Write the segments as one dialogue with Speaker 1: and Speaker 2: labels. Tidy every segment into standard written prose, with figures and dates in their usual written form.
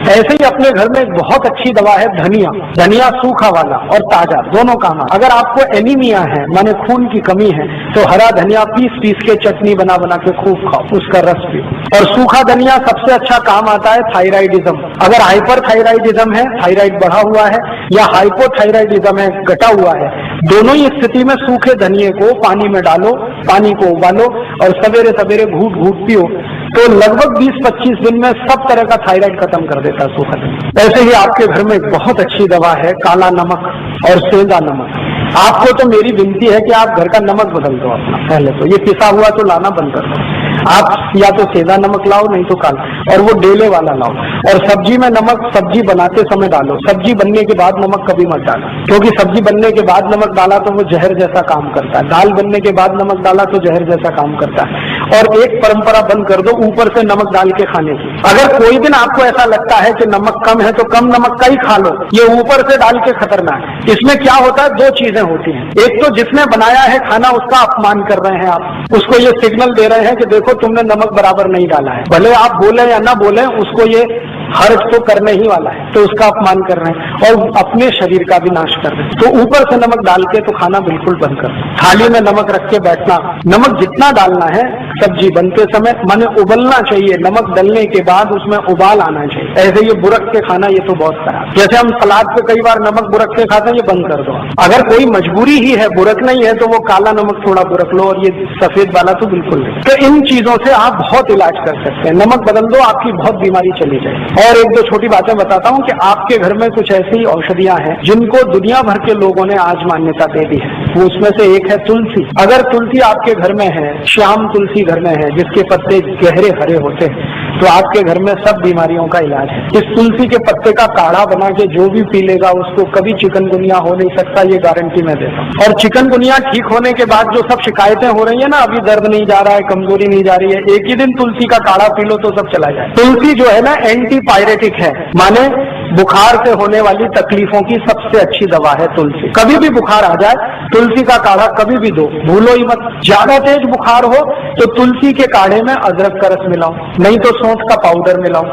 Speaker 1: ऐसे ही अपने घर में एक बहुत अच्छी दवा है धनिया। धनिया सूखा वाला और ताजा दोनों काम है। अगर आपको एनीमिया है माने खून की कमी है तो हरा धनिया पीस के चटनी बना के खूब खाओ, उसका रस पियो। और सूखा धनिया सबसे अच्छा काम आता है थायराइडिज्म। अगर हाइपर थायराइडिज्म है, थायराइड बढ़ा हुआ है, या हाइपोथायराइडिज्म है, घटा हुआ है, दोनों ही स्थिति में सूखे धनिये को पानी में डालो, पानी को उबालो और सवेरे सवेरे घूट घूट पियो तो लगभग 20-25 दिन में सब तरह का थायराइड खत्म कर देता है सूखा धनिया। ऐसे ही आपके घर में एक बहुत अच्छी दवा है काला नमक और सेंधा नमक। आपको तो मेरी विनती है कि आप घर का नमक बदल दो अपना। पहले तो ये पिसा हुआ तो लाना बंद कर दो। आप या तो सेंधा नमक लाओ नहीं तो काला, और वो डेले वाला लाओ। और सब्जी में नमक सब्जी बनाते समय डालो, सब्जी बनने के बाद नमक कभी मत डालो, क्योंकि सब्जी बनने के बाद नमक डाला तो वो जहर जैसा काम करता है। दाल बनने के बाद नमक डाला तो जहर जैसा काम करता है। और एक परंपरा बंद कर दो ऊपर से नमक डाल के खाने की। अगर कोई दिन आपको ऐसा लगता है कि नमक कम है तो कम नमक का ही खा लो, ये ऊपर से डाल के खतरनाक है। इसमें क्या होता है, दो चीजें होती हैं। एक तो जिसने बनाया है खाना उसका अपमान कर रहे हैं आप, उसको ये सिग्नल दे रहे हैं कि देखो तुमने नमक बराबर नहीं डाला है। भले आप बोले या ना बोले, उसको ये हर्ज तो करने ही वाला है, तो उसका अपमान कर रहे हैं और अपने शरीर का भी नाश कर रहे हैं। तो ऊपर से नमक डाल के तो खाना बिल्कुल बंद कर। थाली में नमक रख के बैठना, नमक जितना डालना है सब्जी बनते समय माने उबलना चाहिए, नमक डलने के बाद उसमें उबाल आना चाहिए। ऐसे ये बुरक के खाना ये तो बहुत खराब। जैसे हम सलाद पे कई बार नमक बुरक के खाते हैं, ये बंद कर दो। अगर कोई मजबूरी ही है, बुरक नहीं है, तो वो काला नमक थोड़ा बुरक लो और ये सफेद वाला तो बिल्कुल नहीं। तो इन चीजों से आप बहुत इलाज कर सकते हैं। नमक बदल दो, आपकी बहुत बीमारी चली जाए। और एक दो छोटी बातें बताता हूँ कि आपके घर में कुछ ऐसी औषधियां हैं जिनको दुनिया भर के लोगों ने आज मान्यता दे दी है। वो उसमें से एक है तुलसी। अगर तुलसी आपके घर में है, श्याम तुलसी घर में है जिसके पत्ते गहरे हरे होते हैं, तो आपके घर में सब बीमारियों का इलाज है। इस तुलसी के पत्ते का काढ़ा बना के जो भी पी लेगा उसको कभी चिकनगुनिया हो नहीं सकता, ये गारंटी मैं देता हूँ। और चिकनगुनिया ठीक होने के बाद जो सब शिकायतें हो रही है ना, अभी दर्द नहीं जा रहा है, कमजोरी नहीं जा रही है, एक ही दिन तुलसी का काढ़ा पी लो तो सब चला जाए। तुलसी जो है ना एंटीपायरेटिक है, माने बुखार से होने वाली तकलीफों की सबसे अच्छी दवा है तुलसी। कभी भी बुखार आ जाए तुलसी का काढ़ा कभी भी दो, भूलो ही मत। ज्यादा तेज बुखार हो तो तुलसी के काढ़े में अदरक का रस मिलाओ, नहीं तो सौंठ का पाउडर मिलाओ।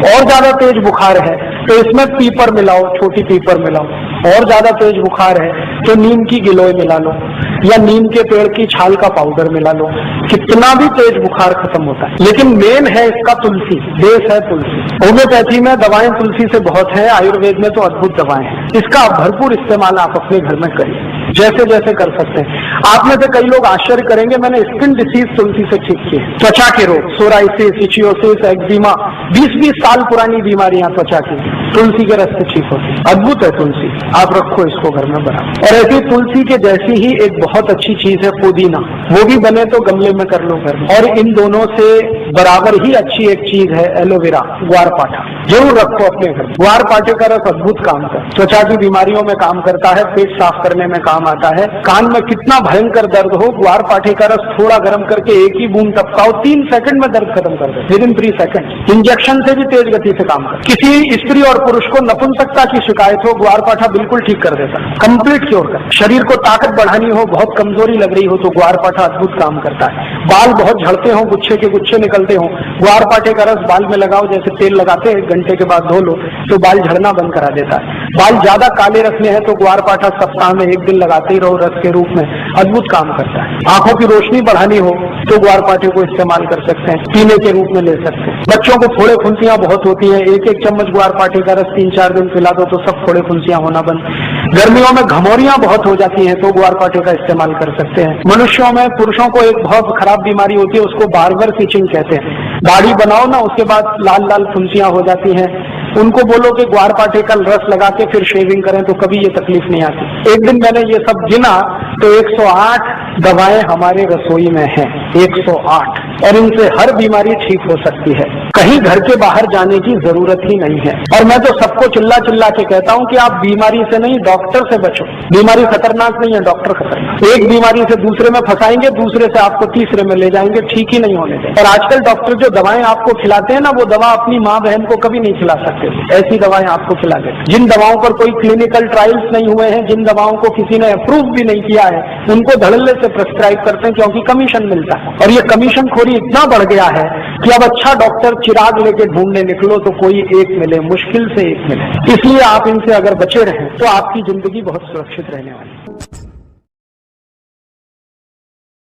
Speaker 1: और ज्यादा तेज बुखार है तो इसमें पीपर मिलाओ, छोटी पीपर मिलाओ। और ज्यादा तेज बुखार है तो नीम की गिलोय मिला लो या नीम के पेड़ की छाल का पाउडर मिला लो। कितना भी तेज बुखार खत्म होता है। लेकिन मेन है इसका तुलसी, बेस है तुलसी। होम्योपैथी में दवाएं तुलसी से बहुत है, आयुर्वेद में तो अद्भुत दवाएं हैं। इसका भरपूर इस्तेमाल आप अपने घर में करिए, जैसे जैसे कर सकते हैं। आप में से कई लोग आश्चर्य करेंगे, मैंने स्किन डिसीज तुलसी से ठीक किए। त्वचा के रोग, सोराइसिस, इचियोसिस, एक्जिमा, 20-20 साल पुरानी बीमारियां त्वचा की तुलसी के रस से ठीक होती है। अद्भुत है तुलसी, आप रखो इसको घर में बना। और ऐसी तुलसी के जैसी ही एक बहुत अच्छी चीज है पुदीना, वो भी बने तो गमले में कर लो घर में। और इन दोनों से बराबर ही अच्छी एक चीज है एलोवेरा, ग्वारपाठा, जरूर रखो अपने घर। ग्वारपाठे का रस अद्भुत काम करता है, त्वचा की बीमारियों में काम करता है, पेट साफ करने में काम आता है। कान में कितना भयंकर दर्द हो, ग्वारपाठे का रस थोड़ा गर्म करके एक ही बूंद टपकाओ, 3 सेकंड में दर्द खत्म कर दे, विदिन 3 सेकंड। इंजेक्शन से भी तेज गति से काम कर। किसी स्त्री और पुरुष को नपुंसकता की शिकायत हो, ग्वारपाठा बिल्कुल ठीक कर देता है, कंप्लीट क्योर कर। शरीर को ताकत बढ़ानी हो, बहुत कमजोरी लग रही हो तो ग्वारपाठा अद्भुत काम करता है। बाल बहुत झड़ते हो, गुच्छे के गुच्छे निकलते हो, ग्वारपाठे का रस बाल में लगाओ, जैसे तेल लगाते हैं, 1 घंटे के बाद धो लो तो बाल झड़ना बंद करा देता है। बाल ज्यादा काले रखने हैं तो ग्वारपाठा सप्ताह में 1 दिन लगाते ही रहो रस के रूप में, अद्भुत काम करता है। आंखों की रोशनी बढ़ानी हो तो ग्वारपाठे को इस्तेमाल कर सकते हैं, पीने के रूप में ले सकते हैं। बच्चों को फोड़े फुंसियां बहुत होती है, 1-1 चम्मच ग्वारपाठे का रस 3-4 दिन पिला दो तो सब फोड़े फुंसियां होना बंद। गर्मियों में घमौरियां बहुत हो जाती हैं तो ग्वारपाठे का इस्तेमाल कर सकते हैं। मनुष्यों में, पुरुषों को एक बहुत खराब बीमारी होती है, उसको बार्बर स्टिचिंग कहते हैं। दाढ़ी बनाओ ना, उसके बाद लाल लाल फुंसियां हो जाती हैं, उनको बोलो कि ग्वारपाठे का रस लगा के फिर शेविंग करें तो कभी ये तकलीफ नहीं आती। एक दिन मैंने ये सब गिना तो 108 दवाएं हमारे रसोई में हैं, 108, और इनसे हर बीमारी ठीक हो सकती है। कहीं घर के बाहर जाने की जरूरत ही नहीं है। और मैं तो सबको चिल्ला चिल्ला के कहता हूं कि आप बीमारी से नहीं, डॉक्टर से बचो। बीमारी खतरनाक नहीं है, डॉक्टर खतरनाक। एक बीमारी से दूसरे में फंसाएंगे, दूसरे से आपको तीसरे में ले जाएंगे, ठीक ही नहीं होने दें। और आजकल डॉक्टर जो दवाएं आपको खिलाते हैं ना, वो दवा अपनी माँ बहन को कभी नहीं खिला सकते, ऐसी दवाएं आपको खिला देते। जिन दवाओं पर कोई क्लिनिकल ट्रायल्स नहीं हुए हैं, जिन दवाओं को किसी ने अप्रूव भी नहीं किया है, उनको धड़ल्ले से प्रेस्क्राइब करते हैं क्योंकि कमीशन मिलता है। और ये कमीशन खोरी इतना बढ़ गया है कि अब अच्छा डॉक्टर चिराग लेके ढूंढने निकलो तो कोई एक मिले, मुश्किल से एक मिले। इसलिए आप इनसे अगर बचे रहें तो आपकी जिंदगी बहुत सुरक्षित रहने वाली है।